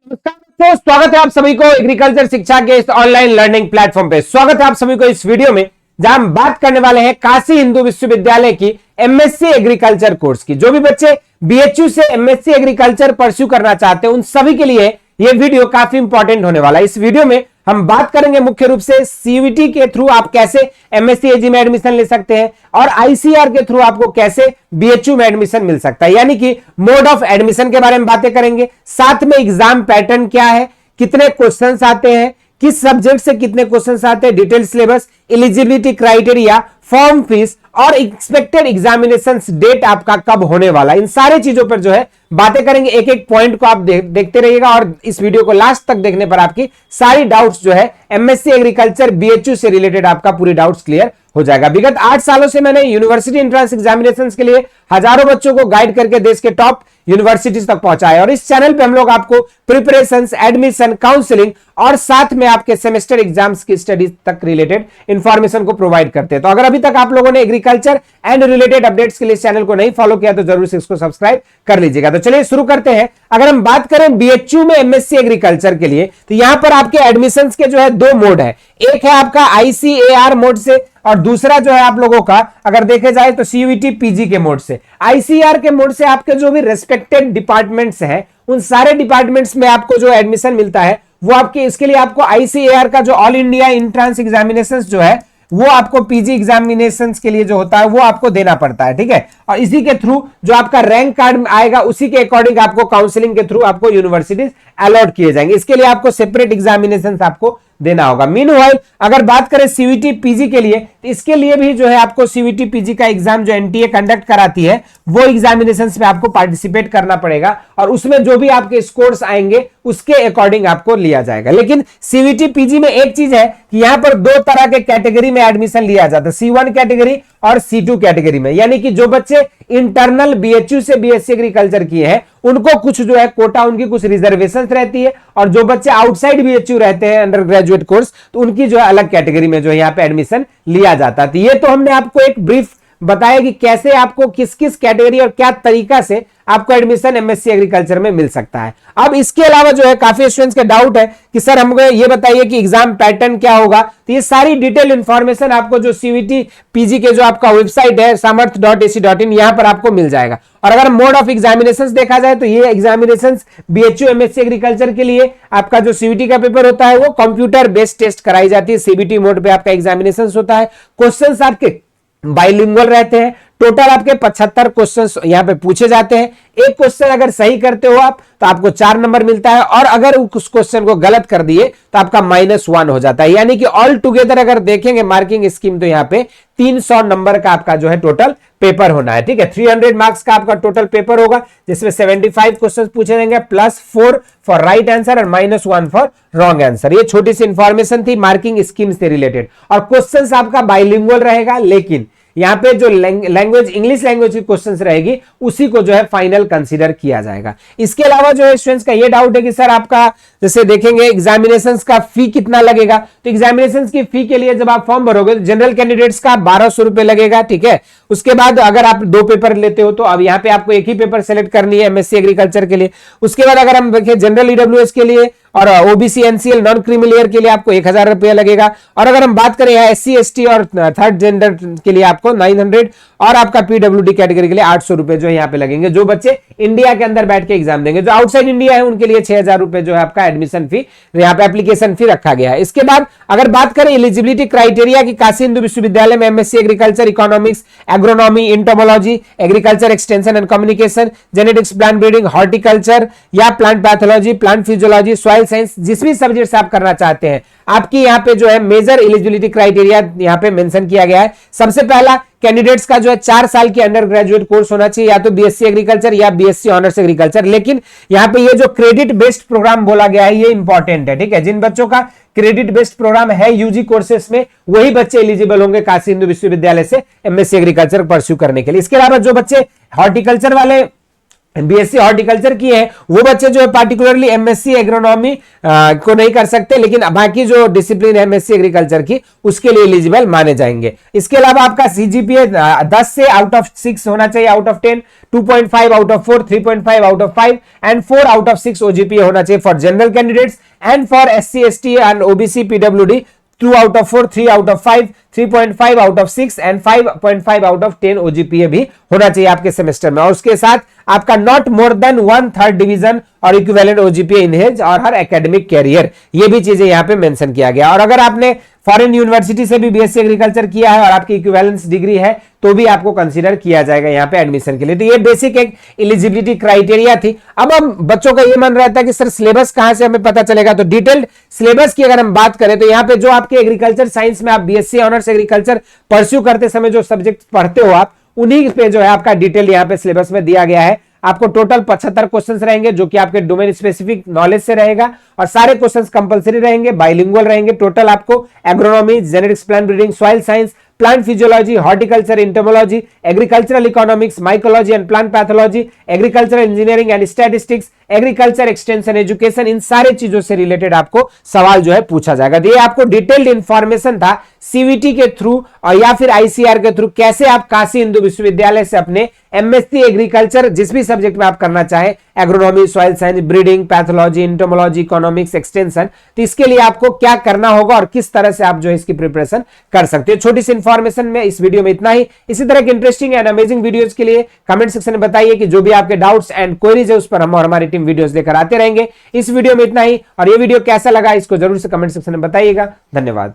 तो स्वागत है आप सभी को एग्रीकल्चर शिक्षा के इस ऑनलाइन लर्निंग प्लेटफॉर्म पे। स्वागत है आप सभी को इस वीडियो में, जहां हम बात करने वाले हैं काशी हिंदू विश्वविद्यालय की एमएससी एग्रीकल्चर कोर्स की। जो भी बच्चे बीएचयू से एमएससी एग्रीकल्चर परस्यू करना चाहते हैं उन सभी के लिए यह वीडियो काफी इंपॉर्टेंट होने वाला है। इस वीडियो में हम बात करेंगे मुख्य रूप से सीयूईटी के थ्रू आप कैसे एमएससी एजी में एडमिशन ले सकते हैं और आईसीआर के थ्रू आपको कैसे बीएचयू में एडमिशन मिल सकता है, यानी कि मोड ऑफ एडमिशन के बारे में बातें करेंगे। साथ में एग्जाम पैटर्न क्या है, कितने क्वेश्चंस आते हैं, किस सब्जेक्ट से कितने क्वेश्चंस आते हैं, detail syllabus, eligibility criteria, form fees और एक्सपेक्टेड एग्जामिनेशन डेट आपका कब होने वाला, इन सारे चीजों पर जो है बातें करेंगे। एक एक पॉइंट को आप देखते रहिएगा और इस वीडियो को लास्ट तक देखने पर आपकी सारी डाउट्स जो है एमएससी एग्रीकल्चर बीएचयू से रिलेटेड आपका पूरी डाउट्स क्लियर हो जाएगा। विगत 8 सालों से मैंने यूनिवर्सिटी एंट्रेंस एग्जामिनेशंस के लिए हजारों बच्चों को गाइड करके देश के टॉप यूनिवर्सिटीज तक पहुंचाया और इस चैनल पे हम लोग आपको प्रिपरेशंस, एडमिशन, काउंसलिंग और साथ में आपके सेमेस्टर एग्जाम्स की स्टडीज तक रिलेटेड इंफॉर्मेशन को प्रोवाइड करते हैं। तो अगर अभी तक आप लोगों ने एग्रीकल्चर एंड रिलेटेड अपडेट्स के लिए चैनल को नहीं फॉलो किया तो जरूर से इसको सब्सक्राइब कर लीजिएगा। तो चलिए शुरू करते हैं। अगर हम बात करें बीएचयू में एमएससी एग्रीकल्चर के लिए तो यहां पर आपके एडमिशन के जो है 2 मोड है। एक है आपका आईसीएआर मोड से और दूसरा जो है आप लोगों का अगर देखे जाए तो सीयूईटी पीजी के मोड से। आईसीआर के मोड से आपके जो भी रेस्पेक्टेड डिपार्टमेंट्स हैं उन सारे डिपार्टमेंट्स में आपको जो एडमिशन मिलता है वो आपके, इसके लिए आपको आईसीएआर का जो ऑल इंडिया एंट्रेंस एग्जामिनेशन जो है वो आपको पीजी एग्जामिनेशन के लिए जो होता है वो आपको देना पड़ता है, ठीक है। और इसी के थ्रू जो आपका रैंक कार्ड आएगा उसी के अकॉर्डिंग आपको काउंसलिंग के थ्रू आपको यूनिवर्सिटीज अलॉट किए जाएंगे। इसके लिए आपको सेपरेट एग्जामिनेशन आपको देना होगा। मीनवाइल अगर बात करें सीयूईटी पीजी के लिए तो इसके लिए भी जो है आपको सीयूईटी पीजी का एग्जाम जो एनटीए कंडक्ट कराती है वो एग्जामिनेशंस में आपको पार्टिसिपेट करना पड़ेगा और उसमें जो भी आपके स्कोर्स आएंगे उसके अकॉर्डिंग आपको लिया जाएगा। लेकिन सीयूईटी पीजी में एक चीज है कि यहां पर 2 तरह के कैटेगरी में एडमिशन लिया जाता है, C1 कैटेगरी और C2 कैटेगरी में। यानी कि जो बच्चे इंटरनल बीएचयू से बीएससी एग्रीकल्चर किए हैं उनको कुछ जो है कोटा, उनकी कुछ रिजर्वेशन रहती है और जो बच्चे आउटसाइड बीएचयू रहते हैं अंडर ग्रेजुएट कोर्स तो उनकी जो है अलग कैटेगरी में जो है यहाँ पे एडमिशन लिया जाता है। तो ये तो हमने आपको एक ब्रीफ बताया कि कैसे आपको किस किस कैटेगरी और क्या तरीका से आपको एडमिशन एमएससी एग्रीकल्चर में मिल सकता है। अब इसके अलावा जो है काफी स्टूडेंट्स का डाउट है कि सर हमको ये बताइए कि एग्जाम पैटर्न क्या होगा। तो ये सारी डिटेल इंफॉर्मेशन आपको जो सीयूईटी पीजी के जो आपका वेबसाइट है samarth.ac.in यहां पर आपको मिल जाएगा। और अगर मोड ऑफ एग्जामिनेशंस देखा जाए तो ये एग्जामिनेशंस बीएचयू एमएससी एग्रीकल्चर के लिए आपका जो सीयूईटी का पेपर होता है वो कंप्यूटर बेस्ड टेस्ट कराई जाती है। सीबीटी मोड पे आपका एग्जामिनेशन होता है। क्वेश्चंस आपके बाइलिंगुअल रहते हैं। टोटल आपके 75 क्वेश्चंस यहां पे पूछे जाते हैं। एक क्वेश्चन अगर सही करते हो आप तो आपको 4 नंबर मिलता है और अगर उस क्वेश्चन को गलत कर दिए तो आपका -1 हो जाता है। यानी कि ऑल टुगेदर अगर देखेंगे मार्किंग स्कीम तो यहां पे 300 नंबर का आपका जो है टोटल पेपर होना है, ठीक है। 300 मार्क्स का आपका टोटल पेपर होगा जिसमें 75 क्वेश्चन पूछे जाएंगे +4 फॉर राइट आंसर और -1 फॉर रॉन्ग आंसर। ये छोटी सी इंफॉर्मेशन थी मार्किंग स्कीम से रिलेटेड। और क्वेश्चंस आपका बाइलिंगुअल रहेगा लेकिन यहां पे जो लैंग्वेज इंग्लिश लैंग्वेज की क्वेश्चंस रहेगी उसी को जो है फाइनल कंसीडर किया जाएगा। इसके अलावा जो है स्टूडेंट्स का ये डाउट है कि सर आपका जैसे देखेंगे एग्जामिनेशंस का फी कितना लगेगा। तो एग्जामिनेशंस की फी के लिए जब आप फॉर्म भरोगे तो जनरल कैंडिडेट्स का 1200 रुपए लगेगा, ठीक है। उसके बाद अगर आप 2 पेपर लेते हो तो अब यहाँ पे आपको एक ही पेपर सेलेक्ट करनी है एमएससी एग्रीकल्चर के लिए। उसके बाद अगर हम देखें जनरल ईडब्ल्यूएस के लिए और ओबीसी एनसीएल नॉन क्रीमिलियर के लिए आपको 1000 रुपया लगेगा। और अगर हम बात करें एससी एसटी और थर्ड जेंडर के लिए आपको 900 और आपका पीडब्ल्यूडी कैटेगरी के लिए 800 रुपए जो यहाँ पे लगेंगे जो बच्चे इंडिया के अंदर बैठ के एग्जाम देंगे। जो आउटसाइड इंडिया है उनके लिए 6000 रुपए जो है आपका एडमिशन फी यहाँ पे एप्लीकेशन फी रखा गया है। इसके बाद अगर बात करें एलिजिबिलिटी क्राइटेरिया की काशी हिंदू विश्वविद्यालय में MSc agriculture, economics, agronomy, entomology, agriculture extension and communication, genetics, plant breeding, horticulture या plant pathology, plant physiology, soil science, जिस भी सब्जेक्ट से आप करना चाहते हैं आपकी यहाँ पे जो है मेजर एलिजिबिलिटी क्राइटेरिया यहाँ पे मेंशन किया गया है। सबसे पहला कैंडिडेट्स का जो है 4 साल की अंडर ग्रेजुएट कोर्स होना चाहिए, या तो बीएससी एग्रीकल्चर या बीएससी ऑनर्स एग्रीकल्चर। लेकिन यहाँ पे ये जो क्रेडिट बेस्ड प्रोग्राम बोला गया है ये इंपॉर्टेंट है, ठीक है। जिन बच्चों का क्रेडिट बेस्ड प्रोग्राम है यूजी कोर्सेस में वही बच्चे एलिजिबल होंगे काशी हिंदू विश्वविद्यालय से एमएससी एग्रीकल्चर परस्यू करने के लिए। इसके अलावा जो बच्चे हॉर्टिकल्चर वाले बीएससी हॉर्टिकल्चर किए हैं वो बच्चे जो है पार्टिकुलरली एमएससी एग्रोनॉमी को नहीं कर सकते, लेकिन बाकी जो डिसिप्लिन एमएससी एग्रीकल्चर की उसके लिए एलिजिबल माने जाएंगे। इसके अलावा आपका सीजीपीए 10 से आउट ऑफ 6 होना चाहिए, out of 10, 2.5 out of 4, 3.5 out of 5 and 4 out of 6 ओजीपीए होना चाहिए for general candidates and for SC ST and OBC PWD 2 out of 4, 3 out of 5, 3.5 out of 6 and 5.5 out of 10 ओजीपीए भी होना चाहिए आपके semester में। और उसके साथ आपका नॉट मोर देन 1/3 डिवीजन और इक्विवेलेंट ओजीपीए इन हिज और हर एकेडमिक कैरियर, ये भी चीजें यहां पे मेंशन किया गया। और अगर आपने फॉरेन यूनिवर्सिटी से भी बीएससी एग्रीकल्चर किया है और आपकी इक्विवेलेंस डिग्री है तो भी आपको कंसीडर किया जाएगा यहां पे एडमिशन के लिए। तो ये बेसिक एक एलिजिबिलिटी क्राइटेरिया थी। अब हम बच्चों का ये मन रहता है कि सर सिलेबस कहां से हमें पता चलेगा, तो डिटेल्ड सिलेबस की अगर हम बात करें तो यहां पे जो आपके एग्रीकल्चर साइंस में आप बीएससी ऑनर्स एग्रीकल्चर परस्यू करते समय जो सब्जेक्ट पढ़ते हो आप, उन्हीं पे जो है आपका डिटेल यहां पे सिलेबस में दिया गया है। आपको टोटल 75 क्वेश्चंस रहेंगे जो कि आपके डोमेन स्पेसिफिक नॉलेज से रहेगा और सारे क्वेश्चंस कंपलसरी रहेंगे, बाइलिंगुअल रहेंगे। टोटल आपको agronomy, genetics, plant breeding, soil science, plant physiology, horticulture, entomology, agricultural economics, mycology and plant pathology, agricultural engineering and statistics, agriculture extension education, इन सारे चीजों से रिलेटेड आपको सवाल जो है पूछा जाएगा। तो ये आपको डिटेल्ड इंफॉर्मेशन था सीवीटी के थ्रू और या फिर आईसीआर के थ्रू कैसे आप काशी हिंदू विश्वविद्यालय से अपने एमएससी एग्रीकल्चर जिस भी सब्जेक्ट में आप करना चाहे, agronomy, soil science, breeding, pathology, entomology, economics, extension, तो इसके लिए आपको क्या करना होगा और किस तरह से आप जो है इसकी प्रिपरेशन कर सकते हो। छोटी सी इंफॉर्मेशन में इस वीडियो में इतना ही। इसी तरह के इंटरेस्टिंग एंड अमेजिंग वीडियोस के लिए कमेंट सेक्शन में बताइए कि जो भी आपके डाउट्स एंड क्वेरीज है उस पर हम और हमारी टीम वीडियोस लेकर आते रहेंगे। इस वीडियो में इतना ही और ये वीडियो कैसा लगा इसको जरूर से कमेंट सेक्शन में बताइएगा। धन्यवाद।